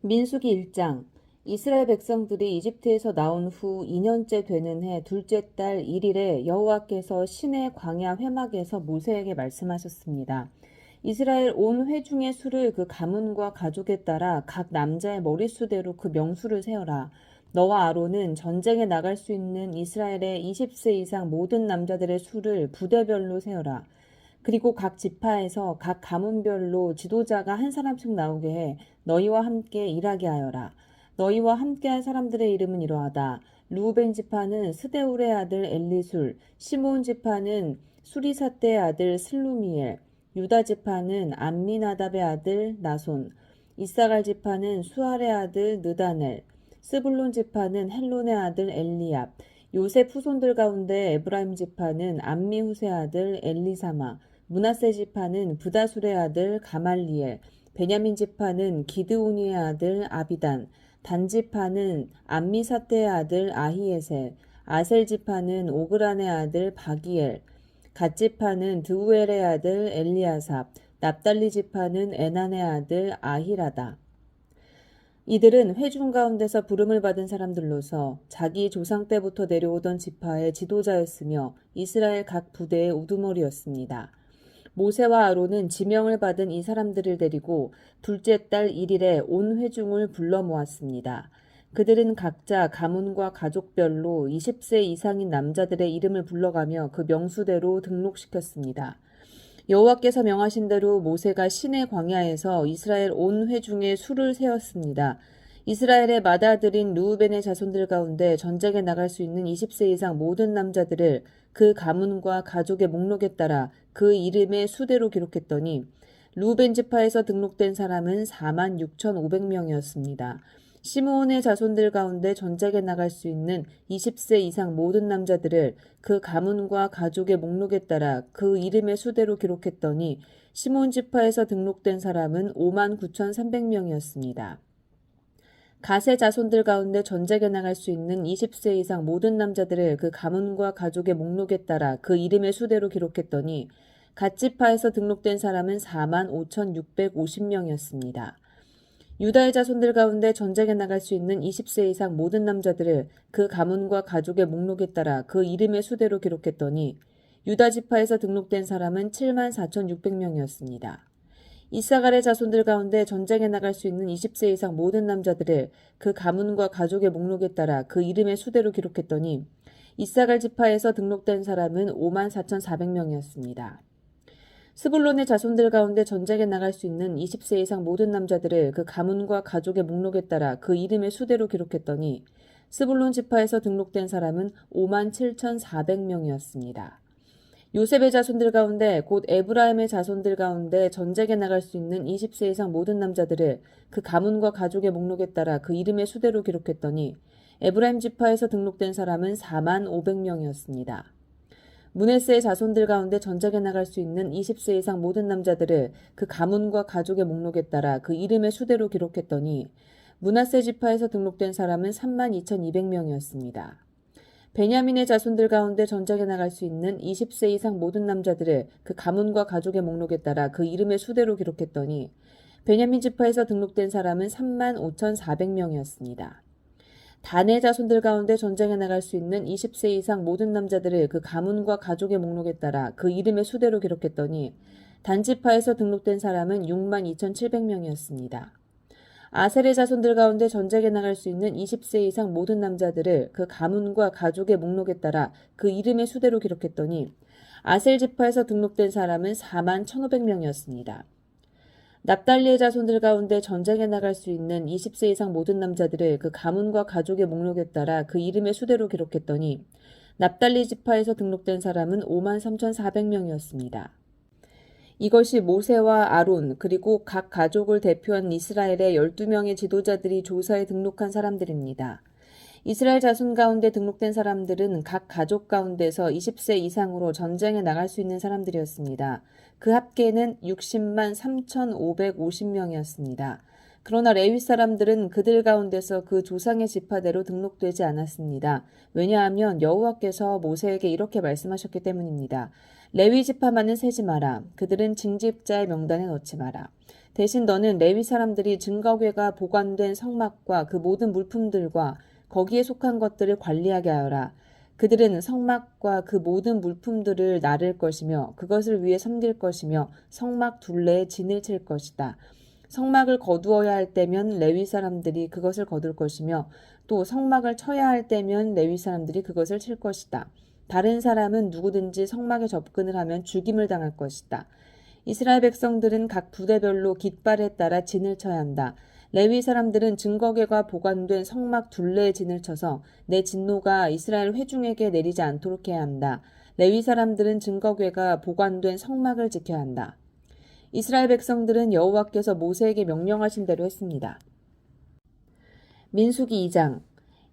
민수기 1장. 이스라엘 백성들이 이집트에서 나온 후 2년째 되는 해 둘째 달 1일에 여호와께서 시내 광야 회막에서 모세에게 말씀하셨습니다. 이스라엘 온 회중의 수를 그 가문과 가족에 따라 각 남자의 머릿수대로 그 명수를 세어라. 너와 아론은 전쟁에 나갈 수 있는 이스라엘의 20세 이상 모든 남자들의 수를 부대별로 세어라. 그리고 각 지파에서 각 가문별로 지도자가 한 사람씩 나오게 해 너희와 함께 일하게 하여라. 너희와 함께할 사람들의 이름은 이러하다. 루벤 지파는 스데울의 아들 엘리술, 시므온 지파는 수리사떼의 아들 슬루미엘, 유다 지파는 암미나답의 아들 나손, 이사갈 지파는 수알의 아들 느다넬, 스불론 지파는 헬론의 아들 엘리압, 요셉 후손들 가운데 에브라임 지파는 암미후세 아들 엘리사마, 므낫세 지파는 브다술의 아들 가말리엘, 베냐민 지파는 기드오니의 아들 아비단, 단 지파는 암미사떼의 아들 아히에셀, 아셀 지파는 오그란의 아들 바기엘, 갓 지파는 드우엘의 아들 엘리아삽, 납달리 지파는 에난의 아들 아히라다. 이들은 회중 가운데서 부름을 받은 사람들로서 자기 조상 때부터 내려오던 지파의 지도자였으며 이스라엘 각 부대의 우두머리였습니다. 모세와 아론은 지명을 받은 이 사람들을 데리고 둘째 달 1일에 온 회중을 불러 모았습니다. 그들은 각자 가문과 가족별로 20세 이상인 남자들의 이름을 불러가며 그 명수대로 등록시켰습니다. 여호와께서 명하신 대로 모세가 시내 광야에서 이스라엘 온 회중의 수를 세었습니다. 이스라엘의 맏아들인 르우벤의 자손들 가운데 전쟁에 나갈 수 있는 20세 이상 모든 남자들을 그 가문과 가족의 목록에 따라 그 이름의 수대로 기록했더니 르우벤 지파에서 등록된 사람은 46,500명이었습니다. 시므온의 자손들 가운데 전쟁에 나갈 수 있는 20세 이상 모든 남자들을 그 가문과 가족의 목록에 따라 그 이름의 수대로 기록했더니 시므온 지파에서 등록된 사람은 59,300명이었습니다. 갓의 자손들 가운데 전쟁에 나갈 수 있는 20세 이상 모든 남자들을 그 가문과 가족의 목록에 따라 그 이름의 수대로 기록했더니 갓 지파에서 등록된 사람은 45,650명이었습니다. 유다의 자손들 가운데 전쟁에 나갈 수 있는 20세 이상 모든 남자들을 그 가문과 가족의 목록에 따라 그 이름의 수대로 기록했더니 유다 지파에서 등록된 사람은 74,600명이었습니다. 이사갈의 자손들 가운데 전쟁에 나갈 수 있는 20세 이상 모든 남자들을 그 가문과 가족의 목록에 따라 그 이름의 수대로 기록했더니 이사갈 지파에서 등록된 사람은 54,400명이었습니다. 스불론의 자손들 가운데 전쟁에 나갈 수 있는 20세 이상 모든 남자들을 그 가문과 가족의 목록에 따라 그 이름의 수대로 기록했더니 스불론 지파에서 등록된 사람은 57,400명이었습니다. 요셉의 자손들 가운데 곧 에브라임의 자손들 가운데 전쟁에 나갈 수 있는 20세 이상 모든 남자들을 그 가문과 가족의 목록에 따라 그 이름의 수대로 기록했더니 에브라임 지파에서 등록된 사람은 45,000명이었습니다. 므낫세의 자손들 가운데 전쟁에 나갈 수 있는 20세 이상 모든 남자들을 그 가문과 가족의 목록에 따라 그 이름의 수대로 기록했더니 므낫세 지파에서 등록된 사람은 32,200명이었습니다. 베냐민의 자손들 가운데 전쟁에 나갈 수 있는 20세 이상 모든 남자들을 그 가문과 가족의 목록에 따라 그 이름의 수대로 기록했더니 베냐민 지파에서 등록된 사람은 35,400명이었습니다. 단의 자손들 가운데 전쟁에 나갈 수 있는 20세 이상 모든 남자들을 그 가문과 가족의 목록에 따라 그 이름의 수대로 기록했더니 단 지파에서 등록된 사람은 62,700명이었습니다. 아셀의 자손들 가운데 전쟁에 나갈 수 있는 20세 이상 모든 남자들을 그 가문과 가족의 목록에 따라 그 이름의 수대로 기록했더니 아셀 지파에서 등록된 사람은 41,500명이었습니다. 납달리의 자손들 가운데 전쟁에 나갈 수 있는 20세 이상 모든 남자들을 그 가문과 가족의 목록에 따라 그 이름의 수대로 기록했더니 납달리 지파에서 등록된 사람은 53,400명이었습니다. 이것이 모세와 아론 그리고 각 가족을 대표한 이스라엘의 12명의 지도자들이 조사에 등록한 사람들입니다. 이스라엘 자손 가운데 등록된 사람들은 각 가족 가운데서 20세 이상으로 전쟁에 나갈 수 있는 사람들이었습니다. 그 합계는 60만 3,550명이었습니다. 그러나 레위 사람들은 그들 가운데서 그 조상의 지파대로 등록되지 않았습니다. 왜냐하면 여호와께서 모세에게 이렇게 말씀하셨기 때문입니다. 레위 지파만은 세지 마라. 그들은 징집자의 명단에 넣지 마라. 대신 너는 레위 사람들이 증거궤가 보관된 성막과 그 모든 물품들과 거기에 속한 것들을 관리하게 하여라. 그들은 성막과 그 모든 물품들을 나를 것이며 그것을 위해 섬길 것이며 성막 둘레에 진을 칠 것이다. 성막을 거두어야 할 때면 레위 사람들이 그것을 거둘 것이며 또 성막을 쳐야 할 때면 레위 사람들이 그것을 칠 것이다. 다른 사람은 누구든지 성막에 접근을 하면 죽임을 당할 것이다. 이스라엘 백성들은 각 부대별로 깃발에 따라 진을 쳐야 한다. 레위 사람들은 증거궤가 보관된 성막 둘레에 진을 쳐서 내 진노가 이스라엘 회중에게 내리지 않도록 해야 한다. 레위 사람들은 증거궤가 보관된 성막을 지켜야 한다. 이스라엘 백성들은 여호와께서 모세에게 명령하신 대로 했습니다. 민수기 2장.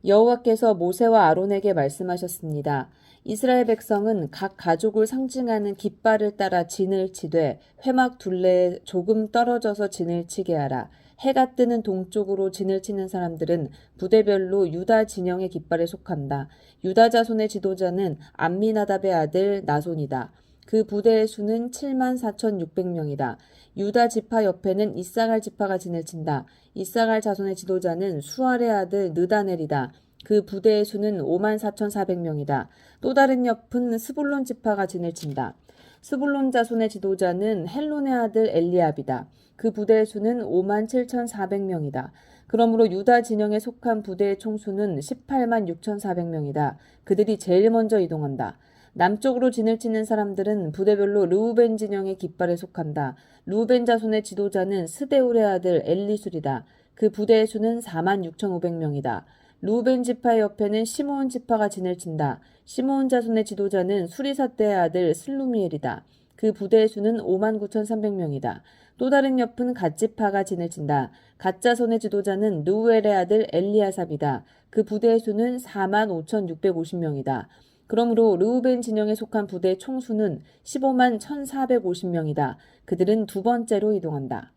여호와께서 모세와 아론에게 말씀하셨습니다. 이스라엘 백성은 각 가족을 상징하는 깃발을 따라 진을 치되 회막 둘레에 조금 떨어져서 진을 치게 하라. 해가 뜨는 동쪽으로 진을 치는 사람들은 부대별로 유다 진영의 깃발에 속한다. 유다 자손의 지도자는 암미나답의 아들 나손이다. 그 부대의 수는 74,600명이다. 유다 지파 옆에는 이사갈 지파가 진을 친다. 이사갈 자손의 지도자는 수알의 아들 느다넬이다. 그 부대의 수는 54,400명이다. 또 다른 옆은 스불론 지파가 진을 친다. 스불론 자손의 지도자는 헬론의 아들 엘리압이다. 그 부대의 수는 57,400명이다. 그러므로 유다 진영에 속한 부대의 총수는 186,400명이다. 그들이 제일 먼저 이동한다. 남쪽으로 진을 치는 사람들은 부대별로 르우벤 진영의 깃발에 속한다. 르우벤 자손의 지도자는 스데울의 아들 엘리술이다. 그 부대의 수는 46,500명이다. 르우벤 지파의 옆에는 시므온 지파가 진을 친다. 시므온 자손의 지도자는 수리사대의 아들 슬루미엘이다. 그 부대의 수는 59,300명이다. 또 다른 옆은 갓 지파가 진을 친다. 갓 자손의 지도자는 느우엘의 아들 엘리아삽이다. 그 부대의 수는 45,650명이다. 그러므로 르우벤 진영에 속한 부대의 총수는 151,450명이다. 그들은 두 번째로 이동한다.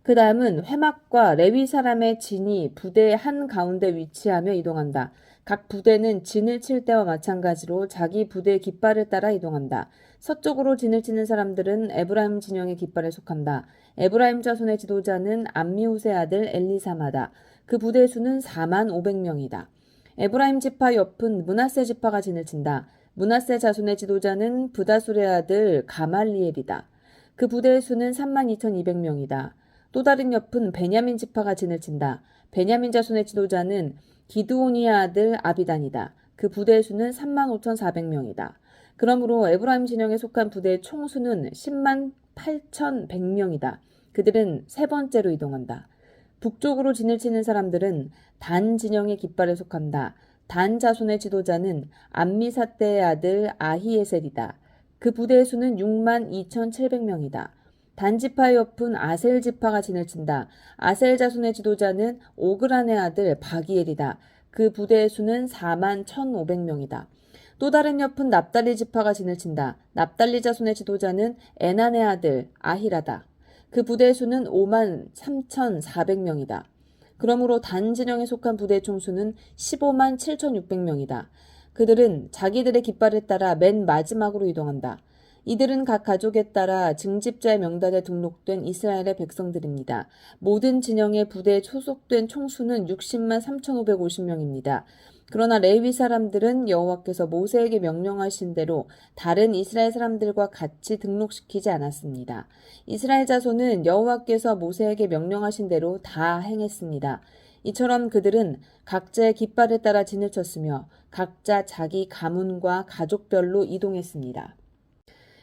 그 다음은 회막과 레위 사람의 진이 부대의 한가운데 위치하며 이동한다. 각 부대는 진을 칠 때와 마찬가지로 자기 부대의 깃발을 따라 이동한다. 서쪽으로 진을 치는 사람들은 에브라임 진영의 깃발에 속한다. 에브라임 자손의 지도자는 암미우스의 아들 엘리사마다. 그 부대의 수는 45,500명이다. 에브라임 지파 옆은 므낫세 지파가 진을 친다. 므낫세 자손의 지도자는 브다술의 아들 가말리엘이다. 그 부대의 수는 32,200명이다. 또 다른 옆은 베냐민 지파가 진을 친다. 베냐민 자손의 지도자는 기드오니의 아들 아비단이다. 그 부대의 수는 35,400명이다. 그러므로 에브라임 진영에 속한 부대의 총수는 108,100명이다. 그들은 세 번째로 이동한다. 북쪽으로 진을 치는 사람들은 단 진영의 깃발에 속한다. 단 자손의 지도자는 암미사대의 아들 아히에셀이다. 그 부대의 수는 62,700명이다. 단 지파의 옆은 아셀 지파가 진을 친다. 아셀 자손의 지도자는 오그란의 아들 바기엘이다. 그 부대의 수는 41,500명이다. 또 다른 옆은 납달리 지파가 진을 친다. 납달리 자손의 지도자는 에난의 아들 아히라다. 그 부대의 수는 53,400명이다. 그러므로 단 진영에 속한 부대의 총수는 157,600명이다. 그들은 자기들의 깃발에 따라 맨 마지막으로 이동한다. 이들은 각 가족에 따라 징집자의 명단에 등록된 이스라엘의 백성들입니다. 모든 진영의 부대에 소속된 총수는 60만 3,550명입니다. 그러나 레위 사람들은 여호와께서 모세에게 명령하신 대로 다른 이스라엘 사람들과 같이 등록시키지 않았습니다. 이스라엘 자손은 여호와께서 모세에게 명령하신 대로 다 행했습니다. 이처럼 그들은 각자의 깃발에 따라 진을 쳤으며 각자 자기 가문과 가족별로 이동했습니다.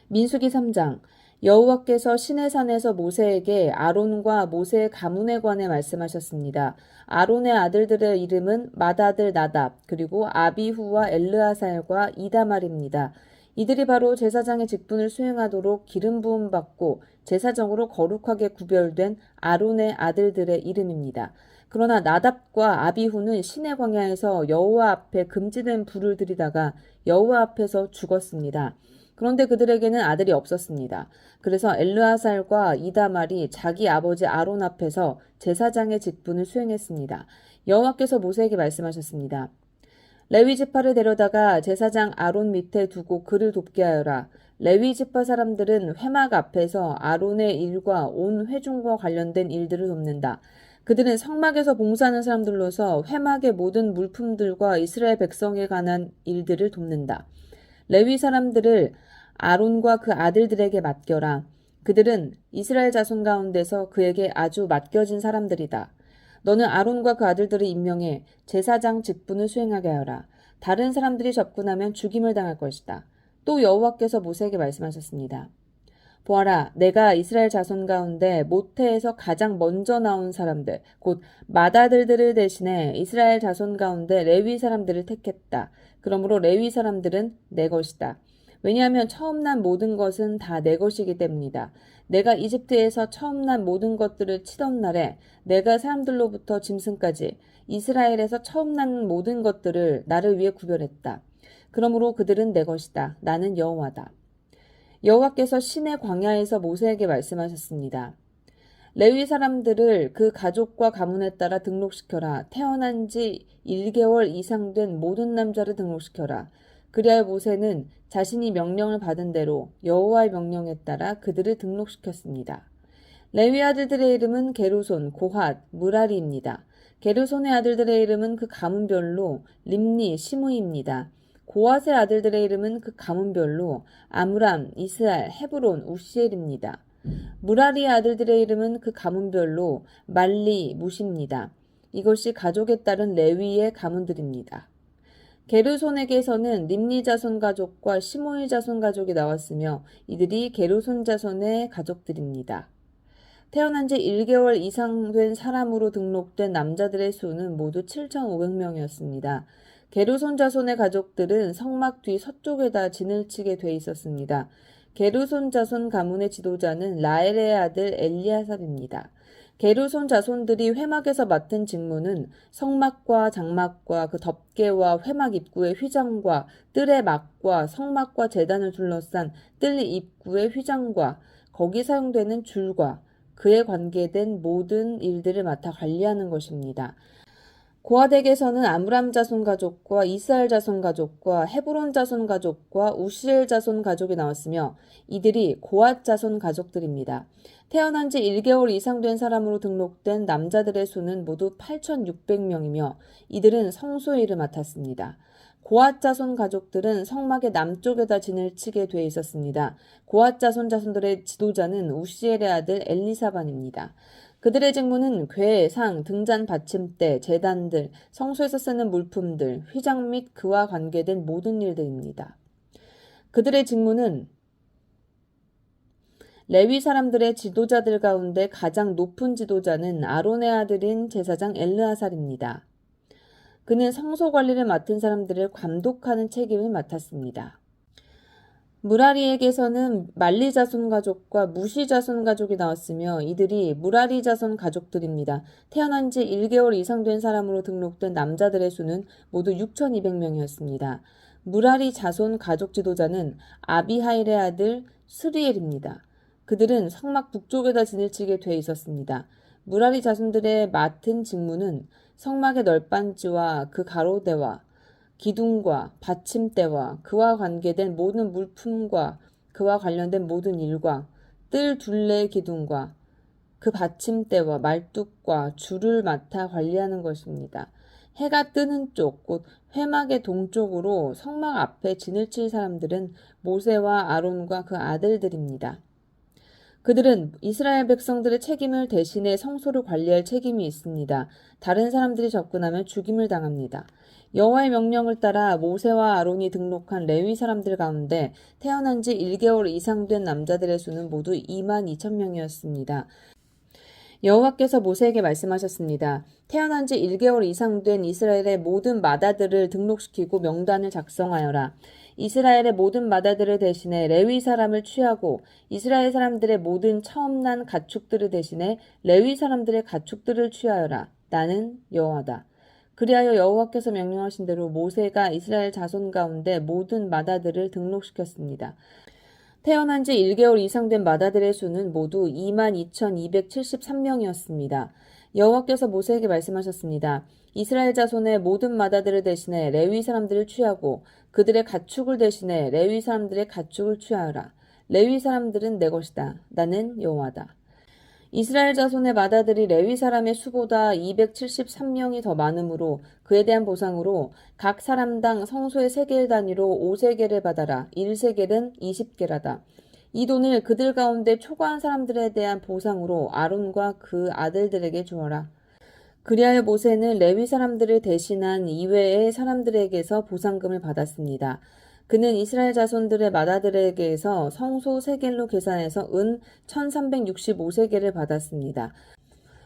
민수기 3장. 여호와께서 시내산에서 모세에게 아론과 모세의 가문에 관해 말씀하셨습니다. 아론의 아들들의 이름은 맏아들 나답 그리고 아비후와 엘르아살과 이다말입니다. 이들이 바로 제사장의 직분을 수행하도록 기름 부음 받고 제사장으로 거룩하게 구별된 아론의 아들들의 이름입니다. 그러나 나답과 아비후는 시내 광야에서 여호와 앞에 금지된 불을 들이다가 여호와 앞에서 죽었습니다. 그런데 그들에게는 아들이 없었습니다. 그래서 엘르아살과 이다말이 자기 아버지 아론 앞에서 제사장의 직분을 수행했습니다. 여호와께서 모세에게 말씀하셨습니다. 레위 지파를 데려다가 제사장 아론 밑에 두고 그를 돕게 하여라. 레위 지파 사람들은 회막 앞에서 아론의 일과 온 회중과 관련된 일들을 돕는다. 그들은 성막에서 봉사하는 사람들로서 회막의 모든 물품들과 이스라엘 백성에 관한 일들을 돕는다. 레위 사람들을 아론과 그 아들들에게 맡겨라. 그들은 이스라엘 자손 가운데서 그에게 아주 맡겨진 사람들이다. 너는 아론과 그 아들들을 임명해 제사장 직분을 수행하게 하여라. 다른 사람들이 접근하면 죽임을 당할 것이다. 또 여호와께서 모세에게 말씀하셨습니다. 보아라, 내가 이스라엘 자손 가운데 모태에서 가장 먼저 나온 사람들, 곧 맏아들들을 대신해 이스라엘 자손 가운데 레위 사람들을 택했다. 그러므로 레위 사람들은 내 것이다. 왜냐하면 처음 난 모든 것은 다 내 것이기 때문이다. 내가 이집트에서 처음 난 모든 것들을 치던 날에 내가 사람들로부터 짐승까지 이스라엘에서 처음 난 모든 것들을 나를 위해 구별했다. 그러므로 그들은 내 것이다. 나는 여호와다. 여호와께서 시내 광야에서 모세에게 말씀하셨습니다. 레위 사람들을 그 가족과 가문에 따라 등록시켜라. 태어난 지 1개월 이상 된 모든 남자를 등록시켜라. 그리하여 모세는 자신이 명령을 받은 대로 여호와의 명령에 따라 그들을 등록시켰습니다. 레위 아들들의 이름은 게르손, 고핫, 무라리입니다. 게르손의 아들들의 이름은 그 가문별로 림니, 시므이입니다. 고핫의 아들들의 이름은 그 가문별로 아므람, 이스알, 헤브론, 우시엘입니다. 무라리의 아들들의 이름은 그 가문별로 말리, 무시입니다. 이것이 가족에 따른 레위의 가문들입니다. 게르손에게서는 림니 자손 가족과 시므이 자손 가족이 나왔으며 이들이 게르손 자손의 가족들입니다. 태어난 지 1개월 이상 된 사람으로 등록된 남자들의 수는 모두 7,500명이었습니다. 게르손 자손의 가족들은 성막 뒤 서쪽에다 진을 치게 돼 있었습니다. 게르손 자손 가문의 지도자는 라엘의 아들 엘리아삽입니다. 게르손 자손들이 회막에서 맡은 직무는 성막과 장막과 그 덮개와 회막 입구의 휘장과 뜰의 막과 성막과 제단을 둘러싼 뜰 입구의 휘장과 거기 사용되는 줄과 그에 관계된 모든 일들을 맡아 관리하는 것입니다. 고핫에게서는 아므람 자손 가족과 이스라엘 자손 가족과 헤브론 자손 가족과 우시엘 자손 가족이 나왔으며 이들이 고핫 자손 가족들입니다. 태어난 지 1개월 이상 된 사람으로 등록된 남자들의 수는 모두 8,600명이며 이들은 성소의 일을 맡았습니다. 고핫 자손 가족들은 성막의 남쪽에다 진을 치게 돼 있었습니다. 고핫 자손들의 지도자는 우시엘의 아들 엘리사반입니다. 그들의 직무는 궤, 상, 등잔 받침대, 제단들, 성소에서 쓰는 물품들, 휘장 및 그와 관계된 모든 일들입니다. 그들의 직무는 레위 사람들의 지도자들 가운데 가장 높은 지도자는 아론의 아들인 제사장 엘르아살입니다. 그는 성소 관리를 맡은 사람들을 감독하는 책임을 맡았습니다. 무라리에게서는 말리 자손 가족과 무시 자손 가족이 나왔으며 이들이 무라리 자손 가족들입니다. 태어난 지 1개월 이상 된 사람으로 등록된 남자들의 수는 모두 6,200명이었습니다. 무라리 자손 가족 지도자는 아비하일의 아들 스리엘입니다. 그들은 성막 북쪽에다 진을 치게 돼 있었습니다. 무라리 자손들의 맡은 직무는 성막의 널빤지와 그 가로대와 기둥과 받침대와 그와 관계된 모든 물품과 그와 관련된 모든 일과 뜰 둘레 기둥과 그 받침대와 말뚝과 줄을 맡아 관리하는 것입니다. 해가 뜨는 쪽, 곧 회막의 동쪽으로 성막 앞에 진을 칠 사람들은 모세와 아론과 그 아들들입니다. 그들은 이스라엘 백성들의 책임을 대신해 성소를 관리할 책임이 있습니다. 다른 사람들이 접근하면 죽임을 당합니다. 여호와의 명령을 따라 모세와 아론이 등록한 레위 사람들 가운데 태어난 지 1개월 이상 된 남자들의 수는 모두 22,000명이었습니다. 여호와께서 모세에게 말씀하셨습니다. 태어난 지 1개월 이상 된 이스라엘의 모든 맏아들을 등록시키고 명단을 작성하여라. 이스라엘의 모든 맏아들을 대신해 레위 사람을 취하고 이스라엘 사람들의 모든 처음 난 가축들을 대신해 레위 사람들의 가축들을 취하여라. 나는 여호와다. 그리하여 여호와께서 명령하신 대로 모세가 이스라엘 자손 가운데 모든 맏아들을 등록시켰습니다. 태어난 지 1개월 이상 된 맏아들의 수는 모두 22,273명이었습니다. 여호와께서 모세에게 말씀하셨습니다. 이스라엘 자손의 모든 마다들을 대신해 레위 사람들을 취하고 그들의 가축을 대신해 레위 사람들의 가축을 취하라. 레위 사람들은 내 것이다. 나는 여호와다. 이스라엘 자손의 마다들이 레위 사람의 수보다 273명이 더 많으므로 그에 대한 보상으로 각 사람당 성소의 세겔 단위로 5세겔을 받아라. 1세겔은 20게라다. 이 돈을 그들 가운데 초과한 사람들에 대한 보상으로 아론과 그 아들들에게 주어라. 그리하여 모세는 레위 사람들을 대신한 이외의 사람들에게서 보상금을 받았습니다. 그는 이스라엘 자손들의 마다들에게서 성소 세겔로 계산해서 은 1365세겔을 받았습니다.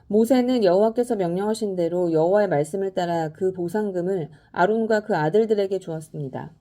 모세는 여호와께서 명령하신 대로 여호와의 말씀을 따라 그 보상금을 아론과 그 아들들에게 주었습니다.